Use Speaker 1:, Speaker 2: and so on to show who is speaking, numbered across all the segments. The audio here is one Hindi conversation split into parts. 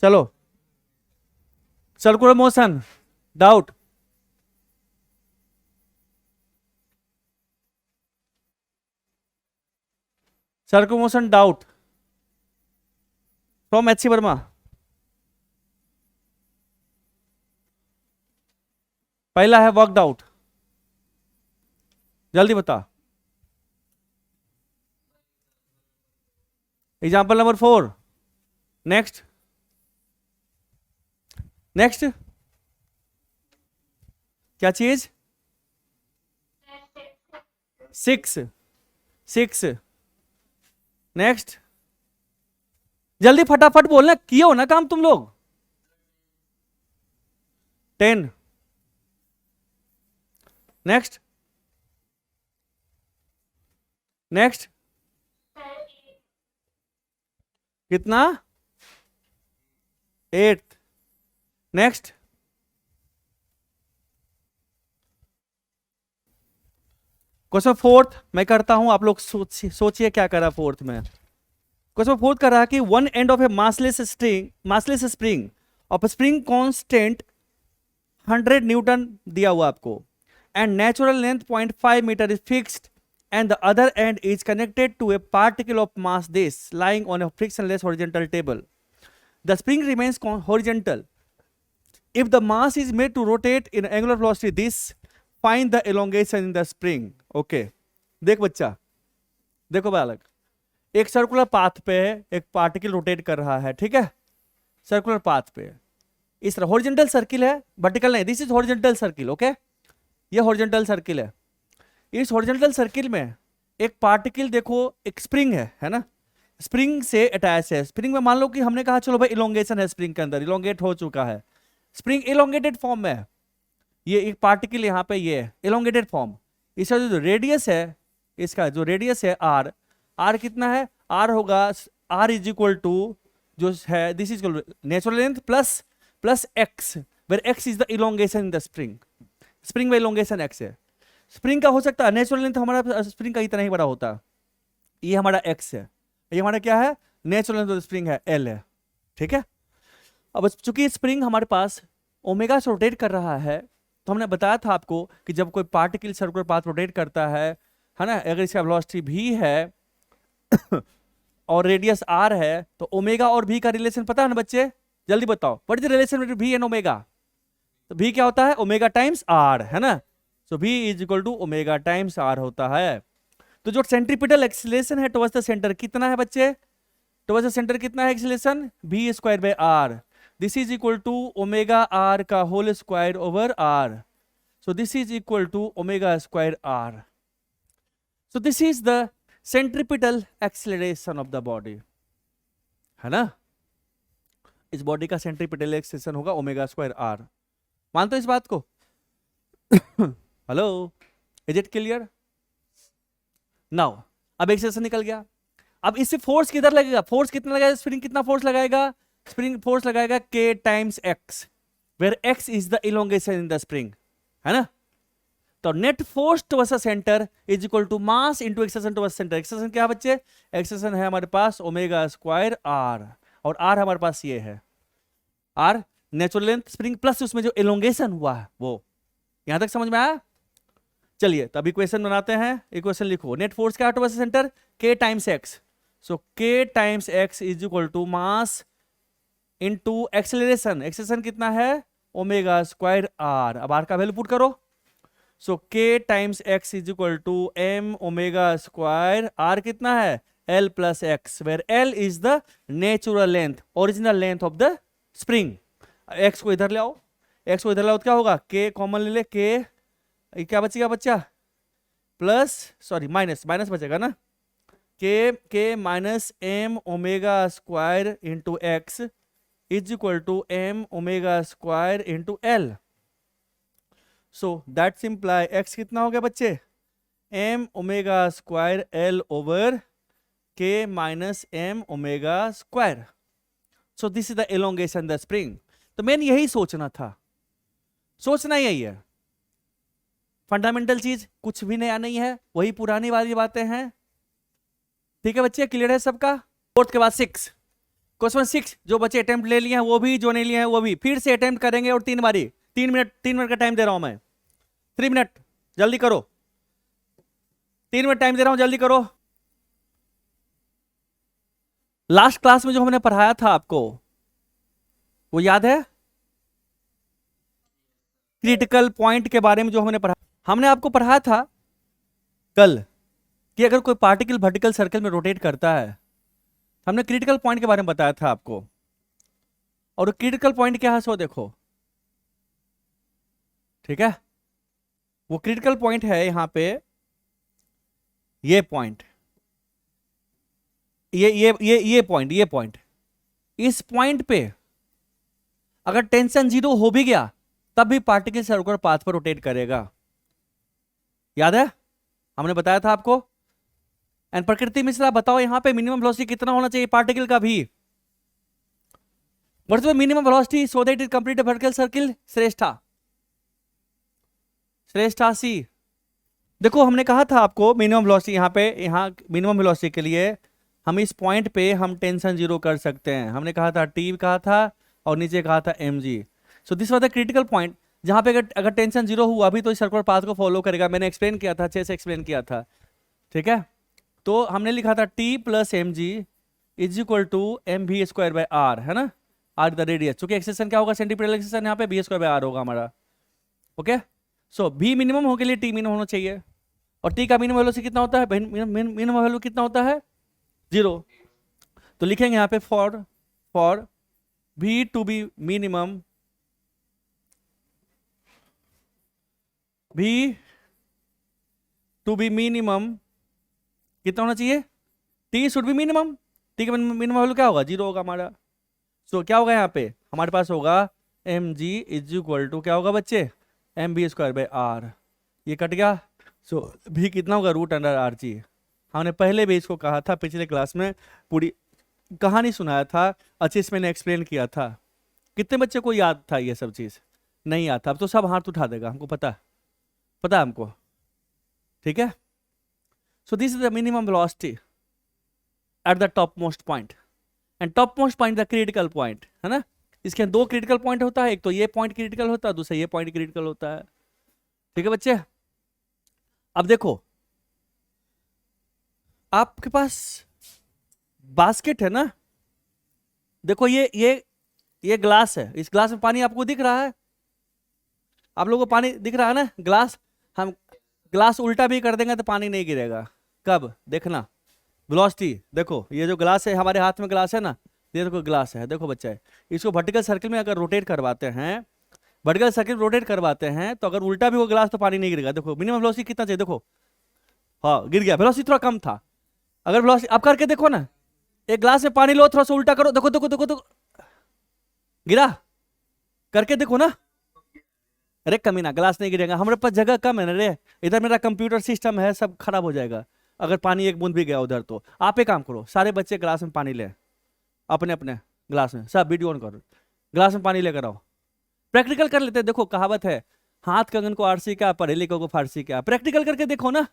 Speaker 1: चलो, circular motion, doubt. Circular motion doubt from H C Verma. पहला है वर्कड आउट, जल्दी बता। Example number 4। नेक्स्ट, नेक्स्ट क्या चीज? 6, 6। नेक्स्ट, जल्दी फटाफट बोलना, किए हो ना काम तुम लोग। 10। नेक्स्ट, नेक्स्ट कितना? 8। नेक्स्ट, क्वेश्चन 4 मैं करता हूं, आप लोग सोचिए क्या करा 4 में। क्वेश्चन 4 कर रहा कि one end of a massless spring of spring constant 100 newton दिया हुआ आपको, and natural length 0.5 metre is fixed, and the other end is connected to a particle of mass this lying on a frictionless horizontal table. The spring remains horizontal. If the mass is made to rotate in angular velocity this, find the elongation in the spring. Okay, देख बच्चा, देखो बालक, एक सर्कुलर पाथ पे एक पार्टिकल रोटेट कर रहा है, ठीक है, सर्कुलर पाथ पे इस तरह हॉरिजॉन्टल सर्किल है, वर्टिकल नहीं, this is horizontal circle. Okay, ये हॉरिजॉन्टल सर्किल है। इस हॉरिजॉन्टल सर्किल में एक पार्टिकल देखो, एक स्प्रिंग है ना, स्प्रिंग से अटैच है। स्प्रिंग में मान लो कि हमने कहा चलो भाई इलोंगेशन है, स्प्रिंग के अंदर इलोंगेट हो चुका है, स्प्रिंग इलोंगेटेड फॉर्म में है। ये एक पार्टिकल यहाँ पे ये है इलोंगेटेड फॉर्म। इसका जो रेडियस है, इसका जो रेडियस है आर, आर कितना है? आर होगा, आर इज इक्वल टू जो है this is natural length plus x, where X is the elongation in the spring. Spring में इलोंगेशन एक्स है। स्प्रिंग का हो सकता है नेचुरल लेंथ हमारा स्प्रिंग का इतना ही बड़ा होता है, ये हमारा एक्स है, ये हमारा क्या है? नेचुरल लेंथ ऑफ स्प्रिंग है, एल है, ठीक है। अब चूंकि स्प्रिंग हमारे पास ओमेगा से रोटेट कर रहा है, तो हमने बताया था आपको कि जब कोई पार्टिकल सर्कुलर पाथ रोटेट करता है ना, अगर इसका वेलोसिटी भी है और रेडियस आर है, तो ओमेगा और भी का रिलेशन पता है ना बच्चे? जल्दी बताओ, what is the relation between भी एंड ओमेगा? तो भी क्या होता है? ओमेगा टाइम्स आर, है ना। So v is equal to omega times R होता है। तो जो सेंट्रीपिटल एक्सीलरेशन है टुवर्ड्स द सेंटर कितना है बच्चे? टुवर्ड्स द सेंटर कितना है acceleration? v square by r, this is equal to omega r का whole square over r। So this is equal to omega square r। So this is the centripetal acceleration of the body, है ना। इस बॉडी का सेंट्रीपिटल एक्सीलरेशन होगा ओमेगा स्क्वायर r। मानते हो इस बात को? Hello, is it clear? Now अब एक्सेलरेशन निकल गया, अब इससे फोर्स किधर लगेगा? फोर्स कितना लगाएगा स्प्रिंग? कितना फोर्स लगाएगा स्प्रिंग? फोर्स लगाएगा k times x, where x is the elongation in the spring, है ना। तो net force towards the centre is equal to mass into acceleration towards centre. Acceleration क्या है बच्चे? एक्सेलरेशन है हमारे पास ओमेगा स्क्वायर r, और r हमारे पास ये है, r natural length spring plus उसमें जो इलोंगेशन हुआ है वो। यहां तक समझ में आया? चलिए तो अब इक्वेशन बनाते हैं। इक्वेशन लिखो, नेट फोर्स क्या है towards centre? k times x। So k times x is equal to mass into acceleration. Acceleration कितना है? Omega square r। अब r का वैल्यू पुट करो। So k times x is equal to m omega square, r कितना है? l plus x, where l is the natural length, original length of the spring. x को इधर ले आओ, x को इधर लाओ तो क्या होगा? k कॉमन ले ले, k क्या बचेगा बच्चा? प्लस सॉरी माइनस, माइनस बचेगा ना, k minus m omega square into x is equal to m omega square into l. So that simply x कितना हो गया बच्चे? m omega square l over k minus m omega square. So this is the elongation the spring. तो मैंने यही सोचना था, सोचना यही है, फंडामेंटल चीज कुछ भी नया नहीं है, वही पुरानी वाली बातें हैं, ठीक है बच्चे? क्लियर है सबका? फोर्थ के बाद 6, क्वेश्चन 6 जो बच्चे अटेम्प्ट ले लिए हैं वो भी, जो नहीं लिए हैं वो भी फिर से अटेम्प्ट करेंगे, और 3 बारी 3 मिनट का टाइम दे रहा हूं मैं, 3 मिनट, जल्दी करो, 3 मिनट टाइम दे रहा हूं, जल्दी करो। लास्ट क्लास में जो हमने पढ़ाया था आपको वो याद है? क्रिटिकल पॉइंट के बारे में जो हमने पढ़ा, हमने आपको पढ़ाया था कल कि अगर कोई पार्टिकल वर्टिकल सर्कल में रोटेट करता है, हमने क्रिटिकल पॉइंट के बारे में बताया था आपको। और क्रिटिकल पॉइंट क्या है सो देखो, ठीक है, वो क्रिटिकल पॉइंट है यहां पे, ये पॉइंट, ये पॉइंट, इस पॉइंट पे अगर टेंशन 0 हो भी गया तब भी पार्टिकल सर्कुलर पाथ पर रोटेट करेगा। याद है हमने बताया था आपको। एंड प्रकृति मिश्रा बताओ यहां पे मिनिमम वेलोसिटी कितना होना चाहिए पार्टिकल का भी? What is the minimum velocity so that it complete a vertical circle? श्रेष्ठा सी। देखो हमने कहा था आपको मिनिमम वेलोसिटी यहां पे, यहां मिनिमम वेलोसिटी के लिए हम इस पॉइंट पे हम टेंशन 0 कर सकते हैं। हमने कहा था टी कहा था और नीचे कहा था mg। So this was the critical point जहां पे अगर टेंशन 0 हुआ भी तो इस सर्कुलर पाथ को फॉलो करेगा। मैंने एक्सप्लेन किया था, अच्छे से एक्सप्लेन किया था, ठीक है। तो हमने लिखा था t plus m ji is equal to m v square by r, है ना, आर द रेडियस, चूंकि एक्सेशन क्या होगा, सेंटीमीटर एक्सेशन यहाँ पे बी स्क्वायर बाय आर होगा हमारा। ओके, सो v मिनिमम हो के लिए t मिनिमम होना चाहिए, और t का मिनिमम वैल्यू से कितना होता है, मिनिमम वैल्यू कितना होता है 0। तो लिखेंगे यहाँ पे for v to be minimum, v to be minimum कितना होना चाहिए, t should be minimum, t का मिनिमम वैल्यू क्या होगा 0 होगा हमारा। सो क्या होगा यहाँ पे हमारे पास होगा mg इज इक्वल टू क्या होगा बच्चे, m B square by r, ये कट गया। सो भी कितना होगा रूट अंडर आर जी। हमने पहले भी इसको कहा था, पिछले क्लास में पूरी कहानी सुनाया था, अच्छे से मैंने एक्सप्लेन किया था। कितने बच्चे को याद था ये सब चीज़? नहीं याद था, अब तो सब हाथ उठा देगा, हमको पता है हमको, ठीक है। सो this is the minimum velocity at the top most point, and top most point the critical point, है ना। इसके दो क्रिटिकल पॉइंट होता है, एक तो ये पॉइंट क्रिटिकल होता है, दूसरा ये पॉइंट क्रिटिकल होता है, ठीक है बच्चे। अब देखो आपके पास बास्केट है ना, देखो ये ग्लास है, इस ग्लास में पानी आपको दिख रहा है, आप लोगों को पानी दिख रहा है ना, ग्लास, हम ग्लास उल्टा भी कर देंगे तो पानी नहीं गिरेगा। कब? देखना वेलोसिटी, देखो ये जो ग्लास है, हमारे हाथ में ग्लास है ना, ये देखो ग्लास है, देखो बच्चा, इसको वर्टिकल सर्किल में अगर रोटेट करवाते हैं, वर्टिकल सर्किल रोटेट करवाते हैं तो अगर उल्टा भी हो ग्लास तो पानी नहीं गिरेगा। देखो मिनिमम वेलोसिटी कितना चाहिए, देखो हाँ गिर गया, वेलोसिटी थोड़ा कम था। अगर वेलोसिटी आप करके देखो ना, एक ग्लास में पानी लो, थोड़ा सा उल्टा करो, देखो देखो देखो देखो, गिरा, करके देखो ना। अरे कमीना, ग्लास नहीं गिरेगा, हमारे पास जगह कम है ना रे, इधर मेरा कंप्यूटर सिस्टम है, सब खराब हो जाएगा अगर पानी एक बूंद भी गया उधर। तो आप एक काम करो, सारे बच्चे ग्लास में पानी ले, अपने अपने ग्लास में, सब वीडियो ऑन करो, ग्लास में पानी लेकर आओ, प्रैक्टिकल कर लेते हैं। देखो कहावत है, हाथ कंगन को आरसी क्या, पढ़े लिखे को फारसी क्या। प्रैक्टिकल करके देखो ना,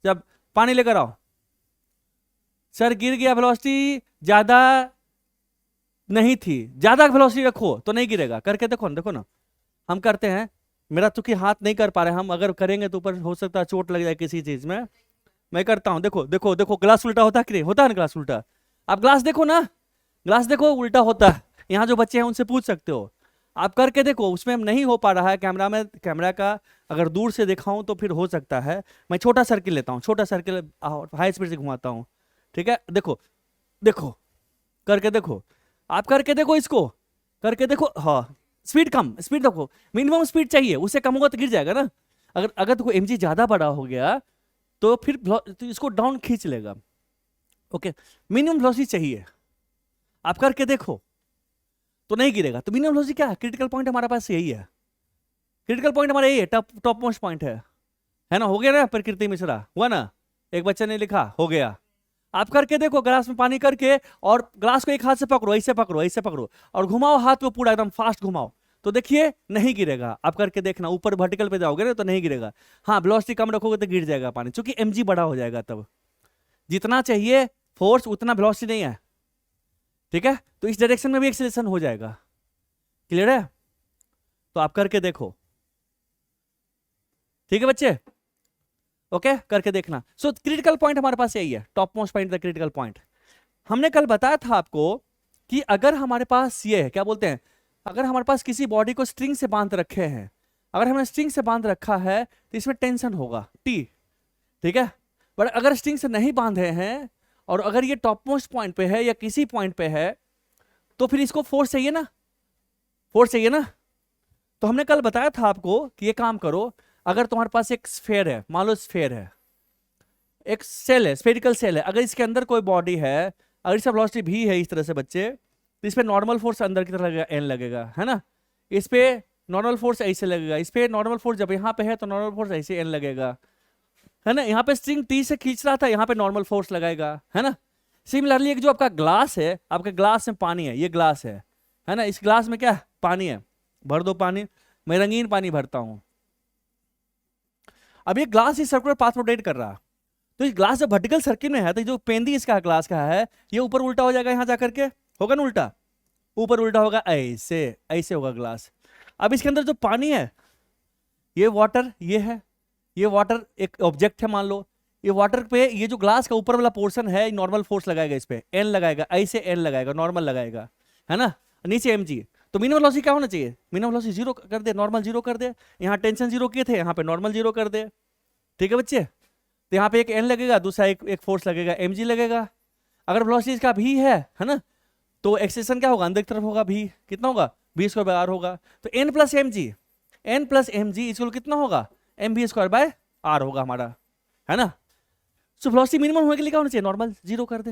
Speaker 1: जब पानी लेकर आओ, सर गिर गया, वेलोसिटी ज्यादा नहीं थी, ज्यादा वेलोसिटी रखो तो नहीं गिरेगा, करके देखो ना, देखो ना हम करते हैं, मेरा चूंकि हाथ नहीं कर पा रहे, हम अगर करेंगे तो ऊपर हो सकता है चोट लग जाए किसी चीज में, मैं करता हूं, देखो देखो देखो, ग्लास उल्टा होता है कि नहीं होता है ना, ग्लास उल्टा, आप ग्लास देखो ना, ग्लास देखो उल्टा होता है। यहाँ जो बच्चे हैं उनसे पूछ सकते हो, आप करके देखो, उसमें नहीं हो पा रहा है कैमरा में, कैमरा का अगर दूर से दिखाऊं तो फिर हो सकता है। मैं छोटा सर्किल लेता हूँ, छोटा सर्किल हाई स्पीड से घुमाता हूँ, ठीक है। देखो देखो करके देखो, आप करके देखो, इसको करके देखो, हाँ स्पीड कम, स्पीड देखो, मिनिमम स्पीड चाहिए, उससे कम होगा तो गिर जाएगा ना। अगर अगर देखो एमजी ज्यादा बड़ा हो गया तो फिर तो इसको डाउन खींच लेगा। ओके, मिनिमम वेलोसिटी चाहिए, आप करके देखो तो नहीं गिरेगा। तो मिनिमम वेलोसिटी क्या है, क्रिटिकल पॉइंट हमारे पास यही है, क्रिटिकल पॉइंट हमारा यही है, टॉप मोस्ट पॉइंट है ना। हो गया ना, प्रकृति मिश्रा हुआ ना, एक बच्चे ने लिखा हो गया। आप करके देखो, ग्लास में पानी करके, और ग्लास को एक हाथ से पकड़ो, ऐसे पकड़ो, ऐसे पकड़ो, और घुमाओ हाथ को पूरा एकदम फास्ट घुमाओ, तो देखिए नहीं गिरेगा। आप करके देखना, ऊपर वर्टिकल पे जाओगे ना तो नहीं गिरेगा। हाँ वेलोसिटी कम रखोगे तो गिर जाएगा पानी, क्योंकि एमजी बड़ा हो जाएगा, तब जितना चाहिए फोर्स उतना वेलोसिटी नहीं है, ठीक है, तो इस डायरेक्शन में भी एक्सेलरेशन हो जाएगा। क्लियर है? तो आप करके देखो, ठीक है बच्चे, ओके करके देखना। सो क्रिटिकल पॉइंट हमारे पास यही है, top most point the critical point. हमने कल बताया था आपको कि अगर हमारे पास ये है, क्या बोलते हैं, अगर हमारे पास किसी बॉडी को स्ट्रिंग से बांध रखे हैं, अगर हमने स्ट्रिंग से बांध रखा है तो इसमें टेंशन होगा टी, ठीक है। बट अगर स्ट्रिंग से नहीं बांधे हैं और अगर ये टॉप मोस्ट पॉइंट पे है या किसी पॉइंट पे है तो फिर इसको फोर्स चाहिए ना, फोर्स चाहिए ना। तो हमने कल बताया था आपको कि ये काम करो, अगर तुम्हारे पास एक स्फेयर है, मान लो स्फेयर है, एक सेल है, स्फेरिकल सेल है, अगर इसके अंदर कोई बॉडी है, अगर इसका वेलोसिटी भी है इस तरह से बच्चे, तो इस पे नॉर्मल फोर्स अंदर की तरफ लगेगा, एन लगेगा, है ना। इस पे नॉर्मल फोर्स ऐसे लगेगा, इस पे नॉर्मल फोर्स जब यहाँ पे है तो नॉर्मल फोर्स ऐसे एन लगेगा, है ना। यहाँ पे स्ट्रिंग टी से खींच रहा था, यहाँ पे नॉर्मल फोर्स लगाएगा, है ना। सिमिलरली एक जो आपका ग्लास है, आपके ग्लास में पानी है, ये ग्लास है ना, इस ग्लास में क्या पानी है, भर दो पानी, मैं रंगीन पानी भरता हूं। अब ये ग्लास इस सर्कुलर पाथ रोटेट कर रहा, तो इस ग्लास जब वर्टिकल सर्किल में है तो जो पेंदी इसका ग्लास का है ये ऊपर उल्टा हो जाएगा, यहां जाकर के होगा ना उल्टा, ऊपर उल्टा होगा, ऐसे ऐसे होगा ग्लास। अब इसके अंदर जो पानी है, ये वाटर, ये है, ये वाटर एक ऑब्जेक्ट है मान लो, ये वाटर पे ये जो ग्लास का ऊपर वाला पोर्शन है नॉर्मल फोर्स लगाएगा, इस पे एन लगाएगा, ऐसे एन लगाएगा, नॉर्मल लगाएगा, है ना, नीचे एम जी। तो मिनिमम वेलोसिटी क्या होना चाहिए, मिनिमम वेलोसिटी जीरो कर दे, नॉर्मल जीरो कर दे, यहाँ टेंशन जीरो किए थे, यहाँ पे नॉर्मल जीरो कर दे, ठीक है बच्चे। तो यहाँ पे एक एन लगेगा, दूसरा एक फोर्स लगेगा, एम जी लगेगा। अगर वेलोसिटी इसका भी है ना, तो एक्सेलेरेशन क्या होगा, अंदर की तरफ होगा, भी कितना होगा, बी स्क्वायर बाय आर होगा। तो n plus m g, n plus m g इसको कितना होगा, m B square by r होगा हमारा, है ना। सो वेलोसिटी मिनिमम होने के लिए क्या होना चाहिए, नॉर्मल जीरो कर दे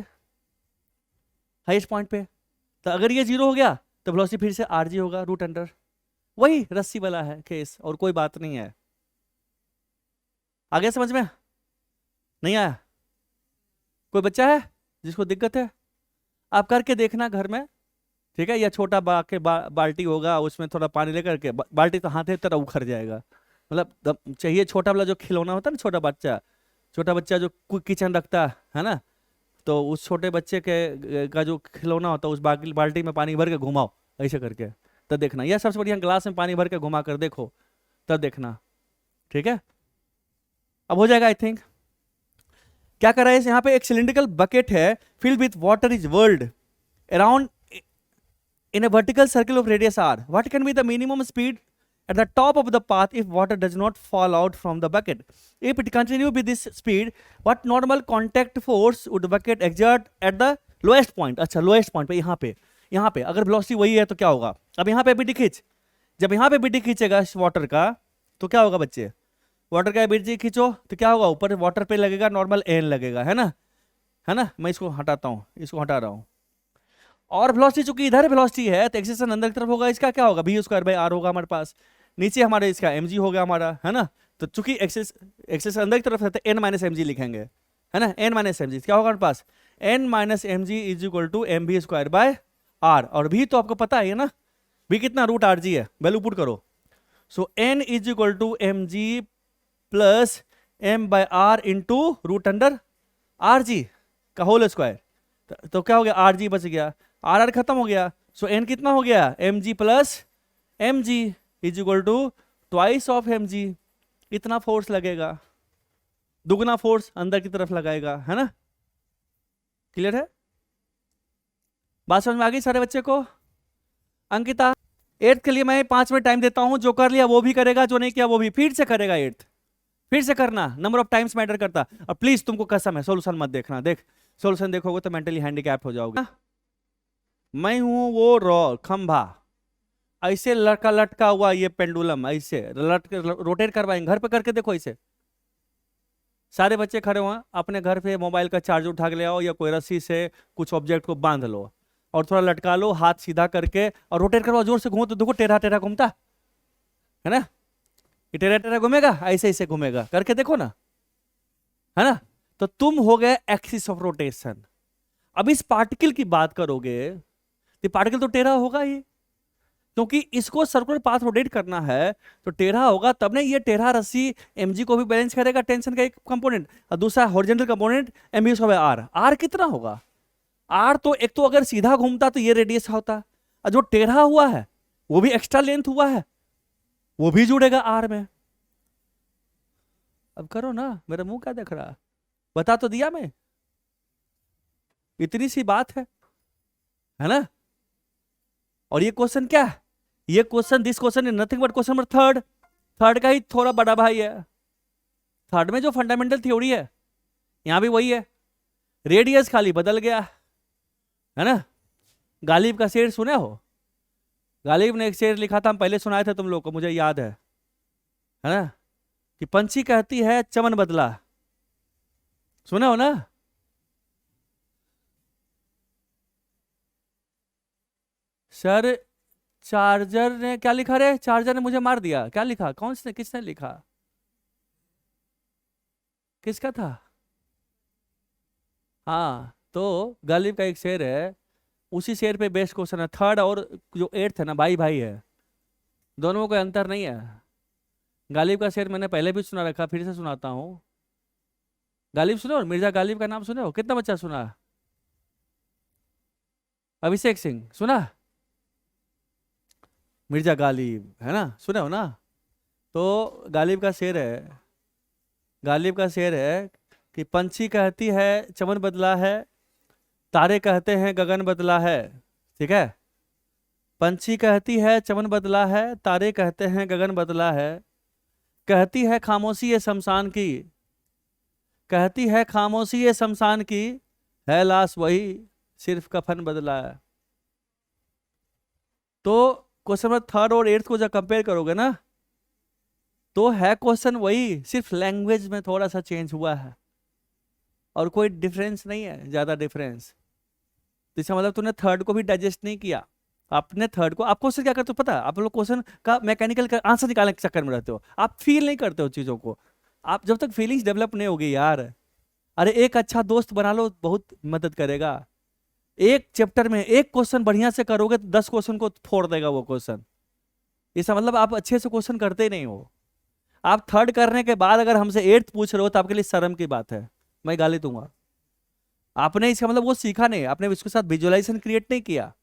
Speaker 1: हाईएस्ट पॉइंट पे। तो अगर ये जीरो हो गया तो वेलोसिटी फिर से आर जी होगा, रूट अंडर, वही रस्सी वाला है केस, और कोई बात नहीं है। आगे समझ में नहीं आया, कोई बच्चा है जिसको दिक्कत है, आप करके देखना घर में, ठीक है। या छोटा बाल्टी होगा, उसमें थोड़ा पानी लेकर के, बाल्टी तो हाथ तरह उखड़ जाएगा, मतलब चाहिए छोटा वाला जो खिलौना होता है ना, छोटा बच्चा जो किचन रखता है ना, तो उस छोटे बच्चे के का जो खिलौना होता है, उस बाल्टी में पानी भर के घुमाओ ऐसे करके, तब देखना। यह सबसे बढ़िया, ग्लास में पानी भर के घुमा कर देखो, तब देखना, ठीक है। अब हो जाएगा आई थिंक। क्या कर रहा है, यहाँ पे एक सिलिंड्रिकल बकेट है, filled with water is world around in a vertical circle of radius r. What can be the minimum speed at the top of the path if water does not fall out from the bucket? If it continue with this speed, what normal contact force would the bucket exert at the lowest point? अच्छा lowest point पे, यहाँ पे अगर velocity वही है तो क्या होगा। अब यहाँ पे बीडी खींच, जब यहाँ पे बीडी खींचेगा वाटर का तो क्या होगा बच्चे, वाटर का बीडी खींचो तो क्या होगा, ऊपर वाटर पे लगेगा नॉर्मल एन लगेगा, है ना। मैं इसको हटाता हूँ, इसको हटा रहा हूँ। और वेलोसिटी चूंकि इधर वेलोसिटी है तो एक्सेलरेशन अंदर की तरफ होगा, इसका क्या होगा, बी स्क्वायर बाय आर होगा हमारे पास, नीचे हमारे इसका एम जी हो गया हमारा, है ना। तो चूंकि एक्सेलरेशन अंदर की तरफ है तो एन माइनस एम जी लिखेंगे, है ना, एन माइनस एम जी क्या होगा हमारे पास, N minus M ji is equal to M B square by R. और भी तो आपको पता है ना, भी कितना रूट आर जी है, वैल्यू पुट करो। So N is equal to M G plus M by R into root under R G का होल स्क्वायर। तो क्या हो गया, आर जी बच गया, आर आर खत्म हो गया। सो एन कितना हो गया, m ji plus m ji is equal to twice of m g. इतना फोर्स लगेगा, दुगना फोर्स अंदर की तरफ लगाएगा, है ना। क्लियर है, बात समझ में आ गई सारे बच्चे को। अंकिता 8th के लिए मैं 5 मिनट टाइम देता हूं, जो कर लिया वो भी करेगा, जो नहीं किया वो भी फिर से करेगा। 8th फिर से करना, नंबर ऑफ टाइम्स मैटर करता। और प्लीज तुमको कसम है सोल्यूशन मत देखना, देख सोल्यूशन देखोगे तो मेंटली हैंडीकैप हो जाओगे। मैं हूं वो खंभा, ऐसे लटका हुआ ये पेंडुलम, ऐसे रोटेट करवाएंगे, घर पे करके देखो ऐसे। सारे बच्चे खड़े हुए, अपने घर पे मोबाइल का चार्ज उठा के ले आओ या कोई रस्सी से कुछ ऑब्जेक्ट को बांध लो और थोड़ा लटका लो, हाथ सीधा करके और रोटेट करवाओ, जोर से घूमो तो देखो टेढ़ा टेढ़ा घूमता है ना, ये टेढ़ा टेढ़ा घूमेगा, ऐसे ऐसे घूमेगा, करके देखो ना, है ना। तो तुम हो गए एक्सिस ऑफ रोटेशन। अब इस पार्टिकल की बात करोगे तो पार्टिकल तो टेढ़ा होगा ही, क्योंकि इसको सर्कुलर पाथ रोटेट करना है तो टेढ़ा होगा, तब ने ये टेढ़ा रस्सी mg को भी बैलेंस करेगा, टेंशन का एक कंपोनेंट, और दूसरा horizontal component mv r. R कितना होगा, आर तो एक तो अगर सीधा घूमता तो ये रेडियस होता, और जो टेढ़ा हुआ है वो भी एक्स्ट्रा लेंथ हुआ है, वो भी जुड़ेगा आर में। अब करो ना, मेरा मुंह क्या देख रहा, बता तो दिया मैं, इतनी सी बात है ना। और ये क्वेश्चन क्या है, ये question, this question is nothing but question number third, third का ही थोड़ा बड़ा भाई है। थर्ड में जो फंडामेंटल थ्योरी है यहां भी वही है, रेडियस खाली बदल गया, है ना। गालिब का शेर सुने हो, गालिब ने एक शेर लिखा था, हम पहले सुनाए थे तुम लोग को, मुझे याद है ना, कि पंछी कहती है चमन बदला, सुने हो ना। सर चार्जर ने क्या लिखा रे, चार्जर ने मुझे मार दिया, क्या लिखा, कौन से, किसने लिखा, किसका था। हाँ तो गालिब का एक शेर है, उसी शेर पे बेस्ट क्वेश्चन है। थर्ड और जो एट्थ है ना, भाई भाई है, दोनों में कोई अंतर नहीं है। गालिब का शेर मैंने पहले भी सुना रखा, फिर से सुनाता हूँ। गालिब सुनो, मिर्जा गालिब का नाम सुने हो, कितना बच्चा सुना, अभिषेक सिंह सुना, मिर्जा गालिब है ना, सुने हो ना। तो गालिब का शेर है, गालिब का शेर है कि पंछी कहती है चमन बदला है, तारे कहते हैं गगन बदला है, ठीक है। पंछी कहती है चमन बदला है, तारे कहते हैं गगन बदला है, कहती है खामोशी ये शमशान की, कहती है खामोशी ये शमशान की, है लाश वही सिर्फ कफन बदला है। तो क्वेश्चन नंबर थर्ड और एट्थ को जब कंपेयर करोगे ना, तो है क्वेश्चन वही, सिर्फ लैंग्वेज में थोड़ा सा चेंज हुआ है, और कोई डिफरेंस नहीं है, ज्यादा डिफरेंस। तो इसका मतलब तूने थर्ड को भी डाइजेस्ट नहीं किया, आपने थर्ड को, आप क्वेश्चन क्या करते हो पता है, आप लोग क्वेश्चन का मैकेनिकल का आंसर निकालने के चक्कर में रहते हो, आप फील नहीं करते हो चीजों को। आप जब तक फीलिंग्स डेवलप नहीं होगी यार, अरे एक अच्छा दोस्त बना लो, बहुत मदद करेगा। एक चैप्टर में एक क्वेश्चन बढ़िया से करोगे तो 10 क्वेश्चन को फोड़ देगा वो क्वेश्चन। इसका मतलब आप अच्छे से क्वेश्चन करते ही नहीं हो। आप थर्ड करने के बाद अगर हमसे एट्थ पूछ रहे हो तो आपके लिए शर्म की बात है, मैं गाली दूंगा। आपने इसका मतलब वो सीखा नहीं, आपने इसके साथ विजुअलाइजेशन क्रिएट नहीं किया,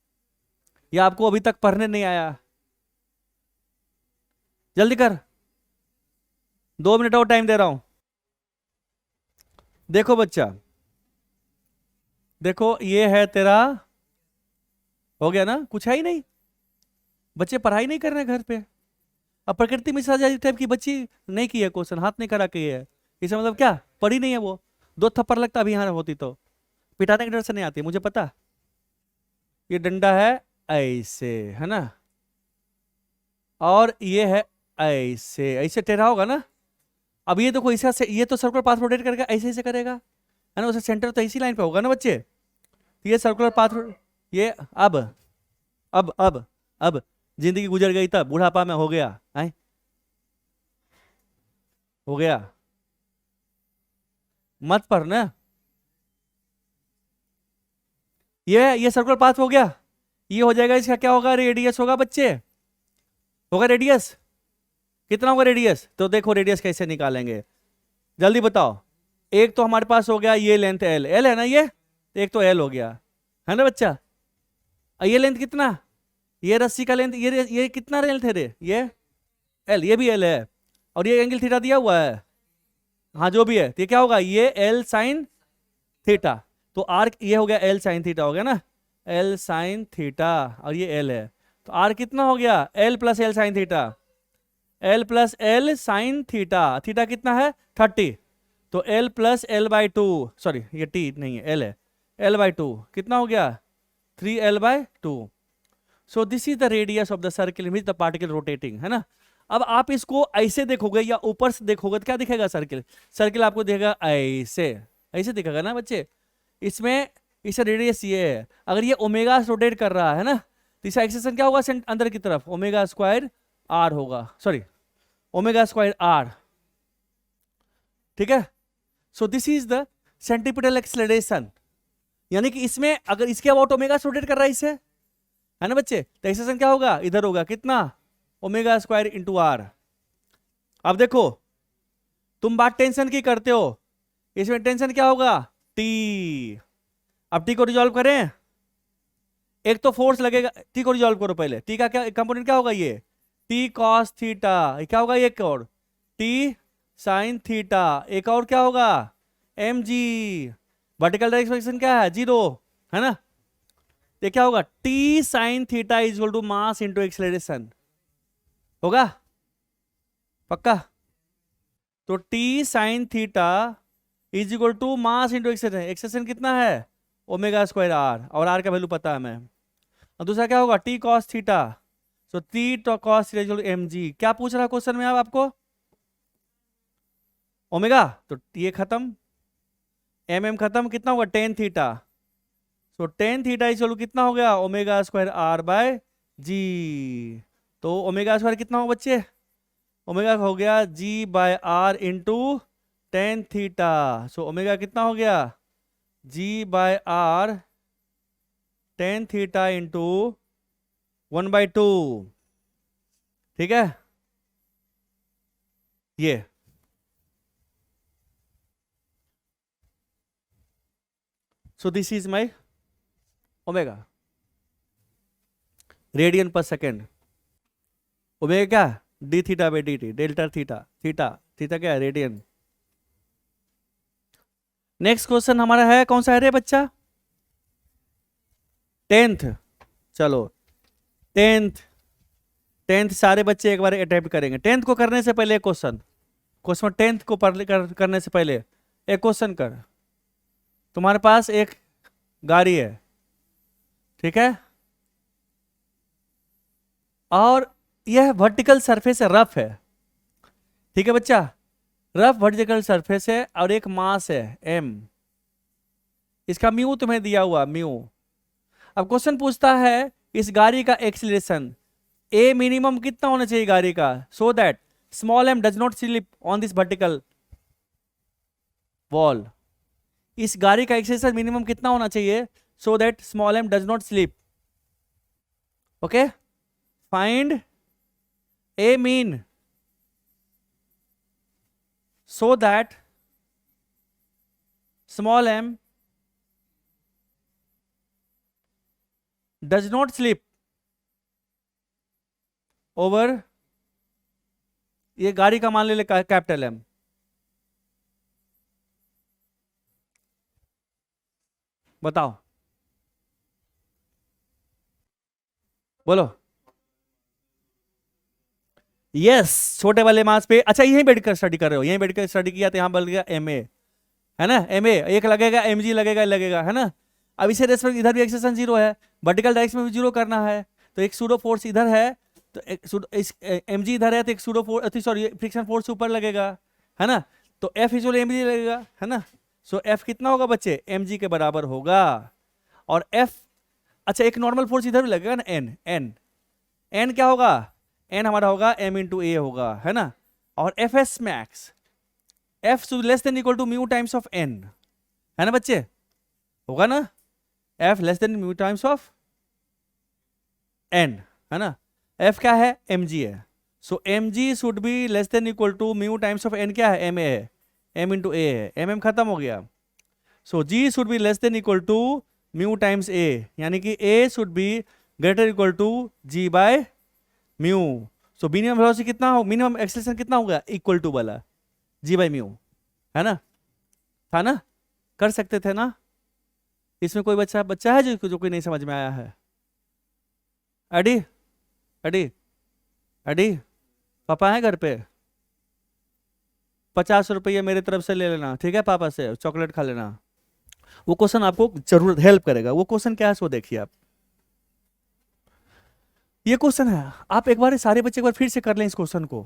Speaker 1: या आपको अभी तक पढ़ने नहीं आया। जल्दी कर, 2 मिनट और टाइम दे रहा हूं। देखो बच्चा, देखो ये है तेरा, हो गया ना, कुछ है ही नहीं, बच्चे पढ़ाई नहीं कर रहे घर पे। अब प्रकृति मिश्रा जैसी टाइप की बच्ची नहीं की है क्वेश्चन, हाथ नहीं करा के है, इसका मतलब क्या, पढ़ी नहीं है वो। 2 थप्पड़ लगता अभी यहाँ होती तो, पिटाने के डर से नहीं आती मुझे पता। ये डंडा है ऐसे, है ना, और ये है ऐसे, ऐसे टेढ़ा होगा ना। अब ये देखो ऐसा से, ये तो सर्कुलर पाथ रोटेट करेगा, ऐसे ऐसे करेगा, है ना, उसे सेंटर तो इसी लाइन पे होगा ना बच्चे। तो ये सर्कुलर पाथ, ये अब जिंदगी गुजर गई, तब बुढ़ापा में हो गया, है हो गया, मत पढ़ ना। ये सर्कुलर पाथ हो गया, ये हो जाएगा, इसका क्या होगा, रेडियस होगा बच्चे, होगा रेडियस, कितना होगा रेडियस, तो देखो रेडियस कैसे निकालेंगे, जल्दी बताओ। एक तो हमारे पास हो गया ये लेंथ एल, एल है ना ये, एक तो एल हो गया, है ना बच्चा। ये लेंथ कितना, ये रस्सी का लेंथ, ये कितना लेंथ है रे, ये एल, ये भी एल है, और ये एंगल थीटा दिया हुआ है, हाँ जो भी है, तो ये क्या होगा, ये एल साइन थीटा, तो आर ये हो गया एल साइन थीटा हो गया ना, एल साइन थीटा, और ये एल है, तो आर कितना हो गया, L plus L sine theta, L plus L sine theta, theta कितना है 30, तो L plus L by two, sorry ये टी नहीं है, एल है, एल बाई टू कितना हो गया, 3l/2। So this is the radius of the circle which the particle rotating, है ना। अब आप इसको ऐसे देखोगे या ऊपर से देखोगे तो क्या दिखेगा, सर्किल, सर्किल आपको दिखेगा ऐसे, ऐसे दिखेगा ना बच्चे। इसमें इसका रेडियस ये है, अगर ये ओमेगा से रोटेट कर रहा है ना, तो इसका एक्सेशन क्या होगा, अंदर की तरफ ओमेगा स्क्वायर आर होगा, सॉरी ओमेगा स्क्वायर आर, ठीक है। सो this is the centripetal acceleration, यानी कि इसमें अगर इसके अबाउट ओमेगा से रोटेट कर रहा है इसे, है ना बच्चे, तो एक्सेशन क्या होगा, इधर होगा कितना, ओमेगा स्क्वायर इंटू आर। अब देखो तुम बात टेंशन की करते हो, इसमें टेंशन क्या होगा, टी, अब टी को रिजॉल्व करें, एक तो फोर्स लगेगा, टी को रिजॉल्व करो पहले, टी का क्या कंपोनेंट क्या होगा, ये टी कॉस थीटा, क्या होगा, एक और टी साइन थीटा, एक और क्या होगा एम जी, वर्टिकल डायरेक्शन क्या है 0, है ना, ये क्या होगा t sine theta is equal to mass into acceleration, होगा पक्का। तो t sine theta is equal to mass into acceleration, acceleration कितना है ओमेगा स्क्वायर आर, और आर का वैल्यू पता है हमें। और दूसरा क्या होगा t cos theta, so t cos theta is equal to M g. क्या पूछ रहा है क्वेश्चन में अब आपको, ओमेगा, तो ये खत्म, एम खत्म, कितना होगा टेन थीटा, तो tan theta is equal to कितना हो गया omega square R by G. तो ओमेगा स्क्वायर कितना हो बच्चे, ओमेगा हो गया G by R into tan theta, so omega कितना हो गया G by R tan theta into 1/2, ठीक है ये। So this is my omega radian per second, omega क्या D theta by D T, delta theta, theta theta क्या है रेडियन। नेक्स्ट क्वेश्चन हमारा है कौन सा है रे बच्चा, 10th, चलो 10th, 10th सारे बच्चे एक बार अटेम्प्ट करेंगे। 10th को करने से पहले एक क्वेश्चन, क्वेश्चन 10th को करने से पहले एक क्वेश्चन कर, तुम्हारे पास एक गाड़ी है, ठीक है, और यह वर्टिकल सरफेस है, रफ है, ठीक है बच्चा, रफ वर्टिकल सरफेस है और एक मास है m, इसका म्यू तुम्हें दिया हुआ म्यू। अब क्वेश्चन पूछता है इस गाड़ी का एक्सीलरेशन ए मिनिमम कितना होना चाहिए गाड़ी का, सो that small m does not slip on this vertical wall, इस गाड़ी का एक्सीलरेशन मिनिमम कितना होना चाहिए सो that small m does not slip, okay, find A mean so that small m does not slip over, ये गाड़ी का मान ले कैपिटल M, बताओ बोलो, यस छोटे वाले मास पे, अच्छा यहीं बैठकर स्टडी कर रहे हो, यहीं बैठकर स्टडी किया तो यहाँ बन गया एम ए, है ना, एम ए एक लगेगा एम जी लगेगा है ना। अब इसे रेस्पेक्ट इधर भी एक्सेशन 0 है, वर्टिकल डायरेक्शन में भी 0 करना है, तो एक सूडो फोर्स इधर है, तो इस एम जी इधर है तो एक pseudo force, sorry friction force ऊपर लगेगा, है ना, तो एफ इज एम जी लगेगा, है ना, सो एफ कितना होगा बच्चे एम जी के बराबर होगा, और एफ, अच्छा एक नॉर्मल फोर्स इधर भी लगेगा ना एन, एन क्या होगा, एन हमारा होगा एम इंटू ए होगा, है ना, और F S max, F less than equal to mu times of N, है ना बच्चे, होगा ना, F less than mu times of N, है ना, एफ क्या है एम जी है, so M G should be less than equal to mu times of N, क्या है एम ए है, एम इंटू ए है, एम खत्म हो गया, so G should be less than equal to mu times A, यानी कि A should be greater equal to G by mu, so minimum velocity कितना हो, मिनिमम एक्सेलरेशन कितना होगा इक्वल टू वाला जी बाय म्यू, है ना, था ना, कर सकते थे ना, इसमें कोई बच्चा है जो कोई नहीं समझ में आया है, अडी अडी अडी पापा है घर पे, 50 रुपये मेरे तरफ से ले लेना, ठीक है, पापा से चॉकलेट खा लेना, वो क्वेश्चन आपको जरूर हेल्प करेगा, वो क्वेश्चन क्या है सो देखिए आप, ये क्वेश्चन है, आप एक बार सारे बच्चे एक बार फिर से कर लें इस क्वेश्चन को।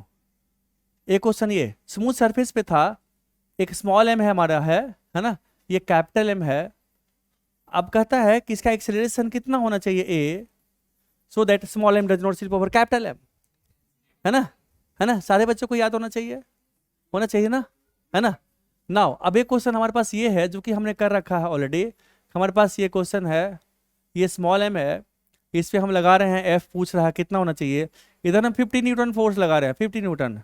Speaker 1: एक क्वेश्चन ये स्मूथ सरफेस पे था, एक स्मॉल एम है हमारा है ना, ये कैपिटल एम है, अब कहता है कि इसका एक्सेलरेशन कितना होना चाहिए A, so that small M does not slip over capital M, है ना, सारे बच्चों को याद होना चाहिए ना, है ना। नाउ अब एक क्वेश्चन हमारे पास ये है जो कि हमने कर रखा है ऑलरेडी, हमारे पास ये क्वेश्चन है, ये स्मॉल एम है, इस पे हम लगा रहे हैं एफ, पूछ रहा है कितना होना चाहिए, इधर हम 50 न्यूटन फोर्स लगा रहे हैं, 50 न्यूटन,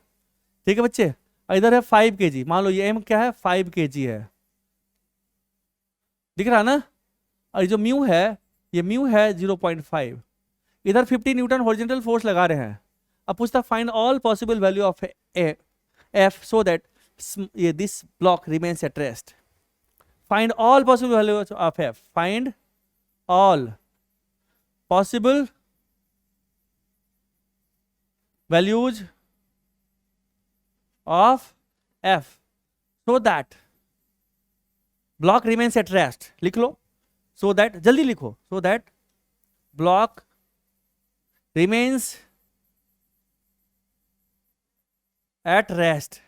Speaker 1: ठीक है बच्चे, इधर है 5 kg, मान लो ये एम क्या है 5 kg है, दिख रहा ना, और जो म्यू है, ये म्यू है 0.5, इधर 50 न्यूटन हॉरिजॉन्टल फोर्स लगा रहे हैं। अब पूछता find all possible value of F so that ये this block remains at rest. Find all possible value of F, find all possible values of F so that block remains at rest. लिख लो, सो दैट, जल्दी लिखो, so that block remains at rest.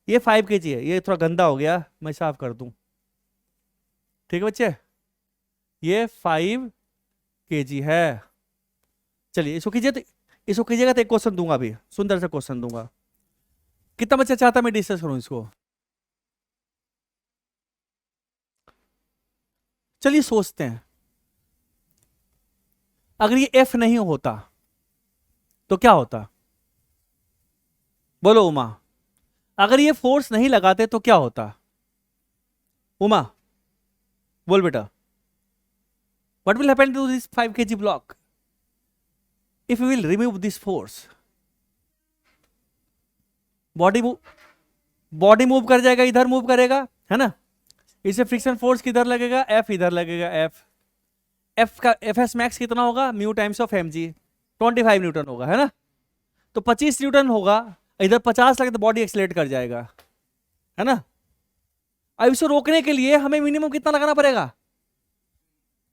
Speaker 1: ये 5 kg है, ये थोड़ा गंदा हो गया, मैं साफ कर दूं। ठीक है बच्चे, ये 5 kg है। चलिए इसको कीजिए, तो इसको कीजिएगा तो एक क्वेश्चन दूंगा अभी, सुंदर सा क्वेश्चन दूंगा। कितना बच्चा चाहता मैं डिस्कस करूं इसको? चलिए सोचते हैं, अगर ये एफ नहीं होता तो क्या होता? बोलो उमा, अगर ये फोर्स नहीं लगाते तो क्या होता? उमा बोल बेटा, what will happen to this 5 kg block if we will remove this force? Body move कर जाएगा, इधर मूव करेगा, है ना। इसे फ्रिक्शन फोर्स किधर लगेगा? एफ इधर लगेगा। एफ का एफ एस मैक्स कितना होगा? Mu times of m g, 25 newton होगा, है ना। तो 25 न्यूटन होगा, इधर 50 लगे तो बॉडी एक्सलेट कर जाएगा, है ना। अब इसे रोकने के लिए हमें मिनिमम कितना लगाना पड़ेगा?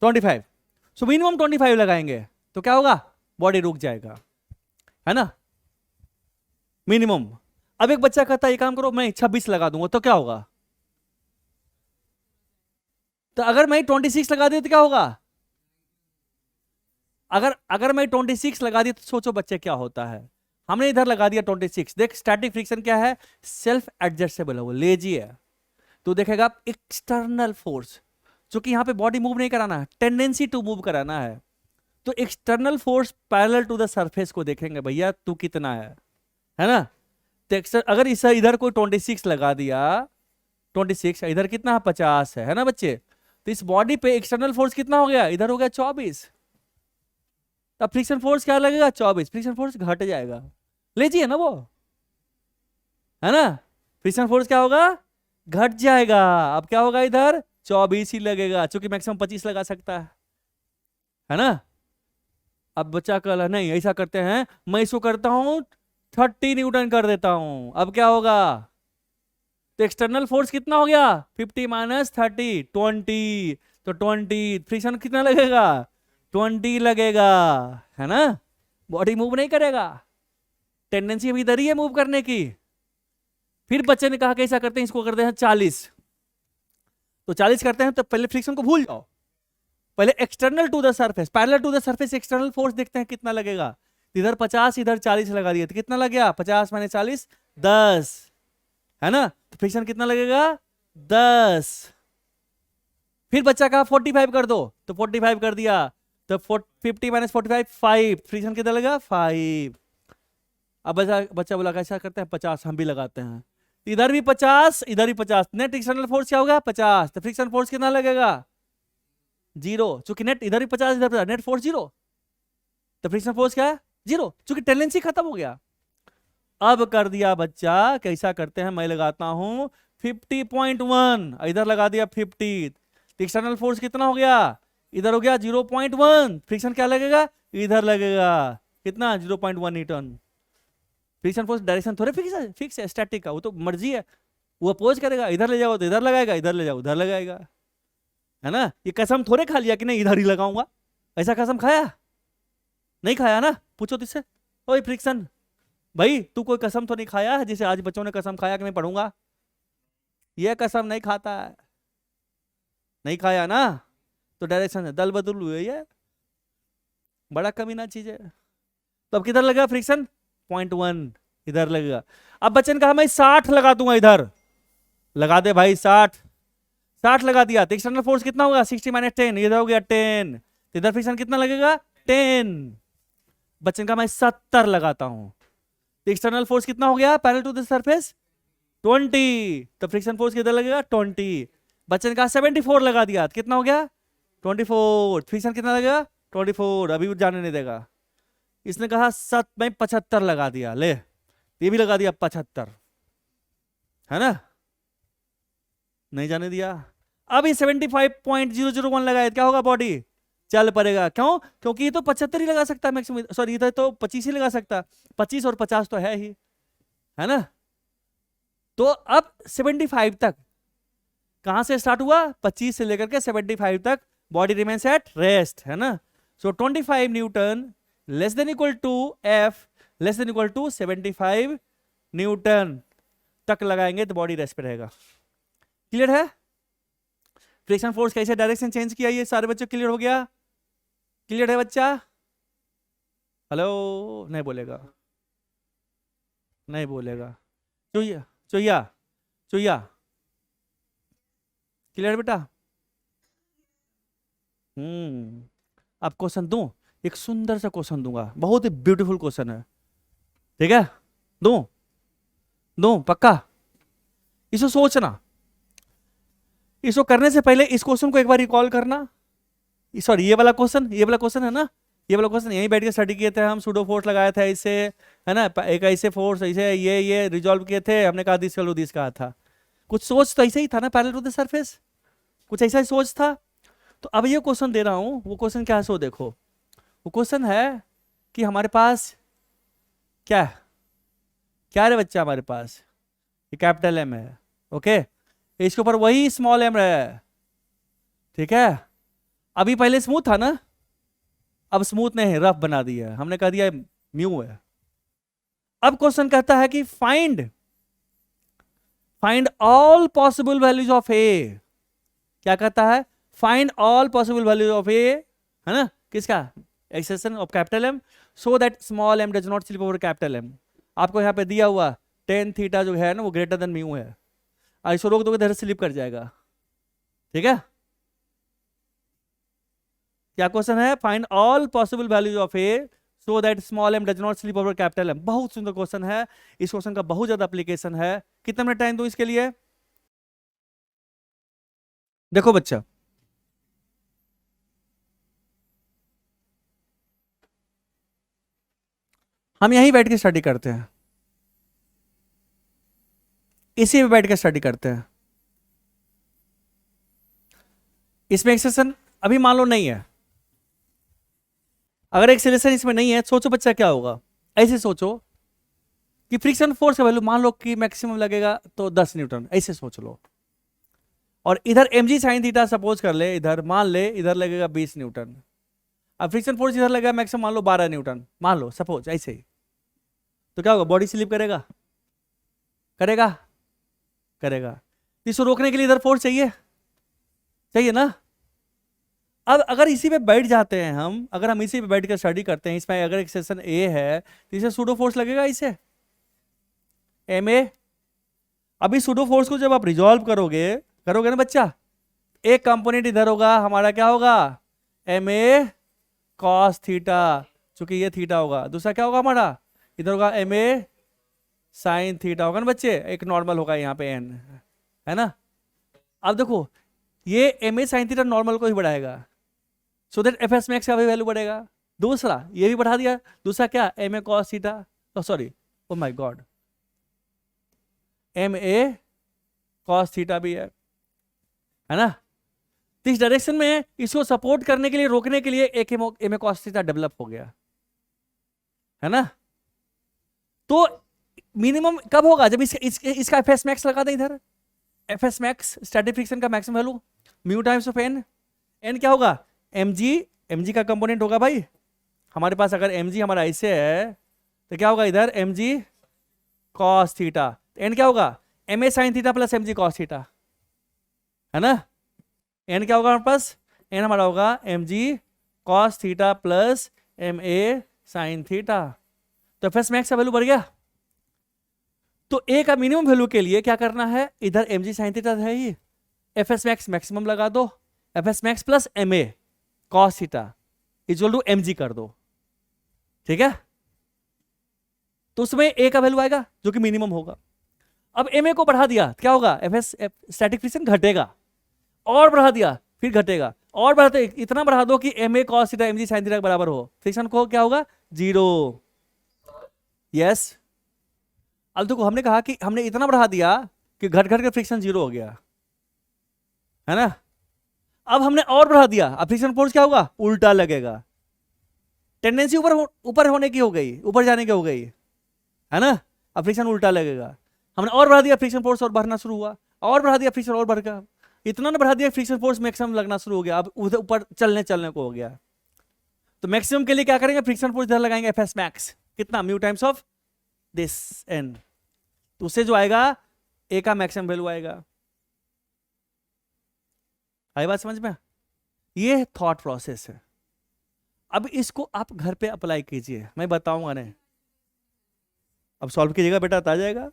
Speaker 1: 25। सो मिनिमम 25 लगाएंगे तो क्या होगा? बॉडी रुक जाएगा, है ना, मिनिमम। अब एक बच्चा कहता है ये काम करो मैं 26 लगा दूंगा तो क्या होगा? तो अगर मैं 26 लगा दिया तो क्या होगा? अगर मैं 26 लगा दिया तो सोचो बच्चे क्या होता है। हमने इधर लगा दिया 26। देख स्टैटिक फ्रिक्शन क्या है? सेल्फ एडजस्टेबल है, वो लेजी है। तो देखेगा एक्सटर्नल फोर्स, जो कि यहाँ पे बॉडी मूव नहीं कराना है, टेंडेंसी टू मूव कराना है। तो external force parallel to the surface को देखेंगे, भैया तू कितना है ना। तो अगर इस इधर कोई 26 लगा दिया, 26, इधर कितना है? 50 है ना बच्चे। तो इस बॉडी पे एक्सटर्नल फोर्स कितना हो गया? इधर हो गया 24। तब फ्रिक्शन फोर्स क्या लगेगा? 24। फ्रिक्शन फोर्स घट जाएगा, लेजिए ना वो, है ना। फ्रिक्शन फोर्स क्या होगा? घट जाएगा। अब क्या होगा? इधर 24 ही लगेगा, क्योंकि मैक्सिमम 25 लगा सकता है ना। अब बच्चा कह नहीं ऐसा करते हैं, मैं इसको करता हूं 30 न्यूटन कर देता हूं। अब क्या होगा? तो एक्सटर्नल फोर्स कितना हो गया? 50 माइनस 30, 20। तो 20, फ्रिक्शन कितना लगेगा? 20 लगेगा, है ना। बॉडी मूव नहीं करेगा, टेंडेंसी अभी इधर ही है मूव करने की। फिर बच्चे ने कहा कैसा करते हैं, इसको करते हैं 40। तो 40 करते हैं तो पहले फ्रिक्शन को भूल जाओ, पहले external to the surface, parallel to the surface external force देखते हैं कितना लगेगा। इधर 50 इधर 40 लगा दिया तो कितना लग गया? 50 माइनस 40 10, है ना। तो फ्रिक्शन कितना लगेगा? 10। फिर बच्चा कहा 45 कर दो, तो 45 कर दिया, तो 50 माइनस 45 5, फ्रिक्शन कितना लगेगा? 5। अब बच्चा बोला कैसा करते हैं? 50 हम भी लगाते हैं। इधर भी 50 इधर भी 50, नेट एक्सटर्नल फोर्स क्या होगा? 50। तो फ्रिक्शन फोर्स कितना लगेगा? 0, चूंकि नेट इधर भी 50 इधर 50, नेट फोर्स 0। तो फ्रिक्शन फोर्स क्या है? 0, चूंकि टेंडेंसी खत्म हो गया। अब कर दिया बच्चा, कैसा करते हैं? मैं लगाता हूं 50.1, इधर लगा दिया 50। तो एक्सटर्नल फोर्स कितना हो गया? इधर हो गया 0.1। फ्रिक्शन क्या लगेगा? इधर लगेगा कितना? 0.1 न्यूटन। फ्रिक्शन फोर्स डायरेक्शन थोड़े फिक्स है स्टैटिक का, वो तो मर्जी है, वो अपोज करेगा। इधर ले जाओ तो इधर लगाएगा, इधर ले जाओ उधर लगाएगा, है ना। ये कसम थोड़े खा लिया कि नहीं इधर ही लगाऊंगा, ऐसा कसम खाया? नहीं खाया ना। पूछो तुझसे, ओए फ्रिक्शन भाई तू कोई कसम तो नहीं खाया है जिसे आज बच्चों ने कसम खाया कि मैं पढ़ूंगा? ये कसम नहीं खाता है, नहीं खाया ना। तो डायरेक्शन है, दल बदल हुए, ये बड़ा कमीना चीज है। तो अब किधर लगेगा फ्रिक्शन? 0.1 इधर लगेगा। अब बच्चन कहा मैं 60 लगा दूंगा, इधर लगा दे भाई 60 लगा दिया। तो एक्सटर्नल फोर्स कितना होगा? 60 माइनस 10, इधर हो गया 10। तो इधर फ्रिक्शन कितना लगेगा? 10। बच्चन का मैं 70 लगाता हूं, तो एक्सटर्नल फोर्स कितना हो गया पैरेलल टू द सरफेस? 20। तो फ्रिक्शन फोर्स किधर लगेगा? 20। बच्चे ने कहा 74 लगा दिया, तो कितना हो गया 24। फ्रिक्शन कितना लगेगा 24, अभी भी जाने नहीं देगा। इसने कहा 7 में 75 लगा दिया, ले ये भी लगा दिया 75, है ना, नहीं जाने दिया। अभी 75.001 लगाए, क्या होगा बॉडी चल पड़ेगा। क्यों? क्योंकि ये तो 75 ही लगा सकता है मैक्सिमम, सॉरी इधर तो 25 ही लगा सकता, 25 और 50 तो है ही, है ना। तो अब 75 तक कहां से स्टार्ट हुआ, 25 से लेकर के 75 तक बॉडी रिमेन्स एट रेस्ट, है ना। So 25 newton less than equal to f less than equal to 75 newton तक लगाएंगे तो बॉडी रेस्ट पे रहेगा। क्लियर है? फ्रिक्शन फोर्स कैसे डायरेक्शन चेंज किया, ये सारे बच्चों क्लियर हो गया? क्लियर है बच्चा? हेलो, नहीं बोलेगा, नहीं बोलेगा। चुया चुया चुया, क्लियर बेटा? अब क्वेश्चन दूं, एक सुंदर सा क्वेश्चन दूंगा, बहुत ही ब्यूटीफुल क्वेश्चन है, ठीक है? दूं दूं पक्का? इसको सोचना, इसको करने से पहले इस क्वेश्चन को एक बार रिकॉल करना। सॉरी ये वाला क्वेश्चन है ना, ये वाला क्वेश्चन यहीं बैठ के स्टडी किए थे हम, सूडो फोर्स लगाया था इससे, है ना, एक ऐसे फोर्स ऐसे ये रिजॉल्व किए थे हमने, कहा दिस दिस कहा था, कुछ सोच तो ऐसे ही था ना, पैरेलल टू द सरफेस, कुछ ऐसा ही सोच था। तो अब ये क्वेश्चन दे रहा हूं, वो क्वेश्चन क्या है सो देखो, वो क्वेश्चन है कि हमारे पास क्या है, क्या रे बच्चा, हमारे पास ये कैपिटल एम है, ओके, इसके ऊपर वही स्मॉल एम है, ठीक है। अभी पहले स्मूथ था ना, अब स्मूथ नहीं, रफ बना दिया, हमने कह दिया म्यू है। अब क्वेश्चन कहता है कि find all possible values of A, क्या कहता है, find all possible values of A, है ना, किसका, expression of capital M, so that small M does not slip over capital M. आपको यहाँ पे दिया हुआ टेन थीटा जो है ना वो ग्रेटर देन म्यू है, ऐसे रोक दोगे इधर स्लिप कर जाएगा, ठीक है। क्या क्वेश्चन है, find all possible values of a so that small M does not slip over capital m. बहुत सुंदर क्वेश्चन है, इस क्वेश्चन का बहुत ज्यादा एप्लीकेशन है। कितना मिनट टाइम दो इसके लिए? देखो बच्चा, हम यहीं बैठ के स्टडी करते हैं, इसी में बैठ के स्टडी करते हैं। इसमें एक्सेशन अभी मान लो नहीं है, अगर एक्सेलेरेशन इसमें नहीं है, सोचो बच्चा क्या होगा, ऐसे सोचो कि फ्रिक्शन फोर्स का वैल्यू मान लो कि मैक्सिमम लगेगा तो 10 न्यूटन, ऐसे सोच लो, और इधर mg sin थीटा सपोज कर ले, इधर मान ले इधर लगेगा 20 न्यूटन, अब फ्रिक्शन फोर्स इधर लगेगा मैक्सिमम मान लो 12 न्यूटन, मान लो सपोज ऐसे ही, तो क्या होगा, बॉडी स्लिप करेगा, करेगा करेगा। इसको रोकने के लिए इधर फोर्स चाहिए, चाहिए ना। अब अगर इसी पे बैठ जाते हैं हम, अगर हम इसी पे बैठ कर स्टडी करते हैं, इसमें अगर एक्सेशन ए है तो इसे सूडो फोर्स लगेगा, इसे एम ए। अभी सूडो फोर्स को जब आप रिजॉल्व करोगे ना बच्चा, एक कंपोनेंट इधर होगा हमारा, क्या होगा, एम ए कॉस थीटा, चूंकि ये थीटा होगा, दूसरा क्या होगा हमारा, इधर होगा एम ए साइन थीटा होगा ना बच्चे, एक नॉर्मल होगा यहाँ पे एन, है ना। अब देखो ये m a sine theta normal को ही बढ़ाएगा, so that f S max का भी वैल्यू बढ़ेगा। दूसरा ये भी बढ़ा दिया, दूसरा क्या, m a cos theta, sorry oh my god, m a cos theta भी है ना। तो इस डायरेक्शन में इसको सपोर्ट करने के लिए, रोकने के लिए एक m a cos theta develop हो गया, है ना। तो मिनिमम कब होगा, जब इसका एफ एस मैक्स लगा दें इधर, F S max static friction का maximum value mu times of N, N क्या होगा, mg का कंपोनेंट होगा भाई हमारे पास, अगर mg हमारा ऐसे है तो क्या होगा इधर mg cos थीटा, एन क्या होगा ma sin theta plus mg cos theta, है ना। एन क्या होगा हमारे पास, एन हमारा होगा mg cos theta plus ma sin theta. तो एफ एस मैक्स का वैल्यू बढ़ गया। तो ए का मिनिमम वैल्यू के लिए क्या करना है, इधर mg sin थीटा है ही, एफ एस मैक्स मैक्सिमम लगा दो, f S max plus ma cos theta equal to mg कर दो, ठीक है। तो उसमें a का वैल्यू आएगा जो कि मिनिमम होगा। अब ma को बढ़ा दिया क्या होगा, एफ एस स्टैटिक फ्रिक्शन घटेगा, और बढ़ा दिया फिर घटेगा, और बढ़ाते इतना बढ़ा दो कि m a cos theta m g sine theta के बराबर हो, फ्रिक्शन को क्या होगा, 0। यस, अब देखो हमने कहा कि हमने इतना बढ़ा दिया कि घट घट के फ्रिक्शन 0 हो गया, है ना। अब हमने और बढ़ा दिया, अब फ्रिक्शन फोर्स क्या होगा, उल्टा लगेगा, टेंडेंसी ऊपर होने की हो गई, ऊपर जाने की हो गई, है ना। अब फ्रिक्शन उल्टा लगेगा, हमने और बढ़ा दिया, फ्रिक्शन फोर्स और बढ़ना शुरू हुआ, और बढ़ा दिया फ्रिक्शन और बढ़ गया, इतना ने बढ़ा दिया फ्रिक्शन फोर्स मैक्सिमम लगना शुरू हो गया, अब उधर ऊपर चलने को हो गया। तो मैक्सिमम के लिए क्या करेंगे, फ्रिक्शन फोर्स इधर लगाएंगे एफ एस मैक्स, कितना, mu times of this n, तो उससे जो आएगा ए का मैक्सिमम वैल्यू आएगा। आई बात समझ में, ये थॉट प्रोसेस है। अब इसको आप घर पे अप्लाई कीजिए, मैं बताऊंगा नहीं, अब सॉल्व कीजिएगा बेटा, आ जाएगा।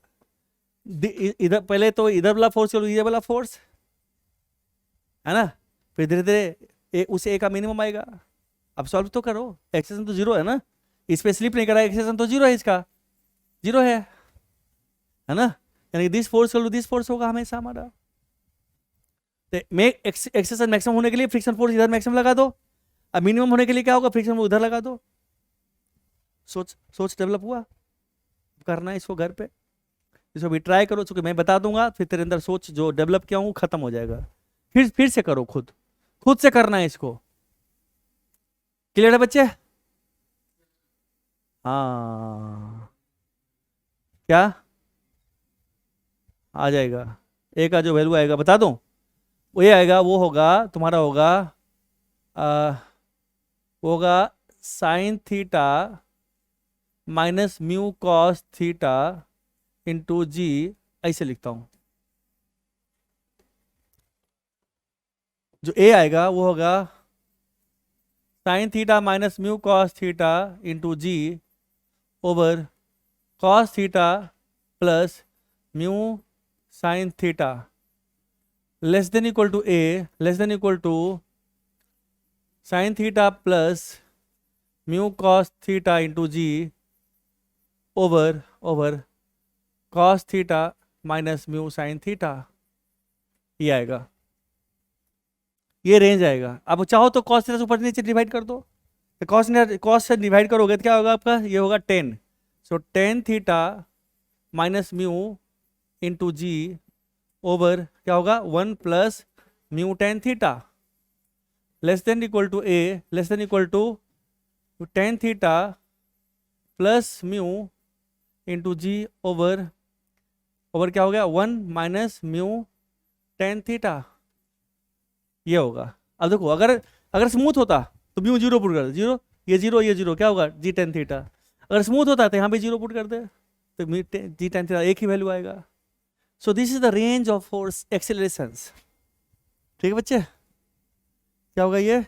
Speaker 1: इधर पहले तो इधर वाला फोर्स करो, ये वाला फोर्स, है ना, फिर धीरे धीरे उस ए का मिनिमम आएगा। अब सॉल्व तो करो, एक्सेशन तो 0 है ना, इस पे स्लिप नहीं करा, एक्सेशन तो 0 है, इसका 0 है ना, यानी दिस फोर्स करो, दिस फोर्स होगा हमेशा हमारा। एक्सेशन मैक्सिमम होने के लिए फ्रिक्शन फोर्स इधर मैक्सिमम लगा दो, अब मिनिमम होने के लिए क्या होगा, फ्रिक्शन फोर्स उधर लगा दो। सोच डेवलप हुआ, करना है इसको घर पे, इसको भी ट्राई करो, चूंकि मैं बता दूंगा, फिर तेरे अंदर सोच जो डेवलप किया हूं खत्म हो जाएगा, फिर से करो, खुद से करना है इसको। क्लियर है बच्चे, हाँ, क्या आ जाएगा, ए का जो वैल्यू आएगा बता दूं, वो ये आएगा, वो होगा तुम्हारा होगा वो होगा sine theta minus mu cos theta into g, ऐसे लिखता हूं, जो ए आएगा वो होगा sine theta minus mu cos theta into g over cos theta plus mu sine theta less than equal to a, less than equal to sine theta plus mu cos theta into g over cos theta minus mu sine theta, ये आएगा, ये रेंज आएगा। अब चाहो तो कॉस थीटा से ऊपर नीचे डिवाइड कर दो, तो कॉस से डिवाइड करोगे तो क्या होगा आपका, ये होगा 10, so tan theta minus mu into g over क्या होगा 1 plus mu tan theta less than equal to a, less than equal to tan theta plus mu into g over क्या हो गया 1 माइनस म्यू टेन थीटा, ये होगा। अब देखो अगर स्मूथ होता तो म्यू 0 पुट कर दे, 0 ये 0 क्या होगा जी टेन थीटा, अगर स्मूथ होता तो यहाँ पे 0 पुट कर दे तो जी टेन थीटा एक ही वैल्यू आएगा। So this is the range of force accelerations, ठीक है बच्चे, क्या होगा ये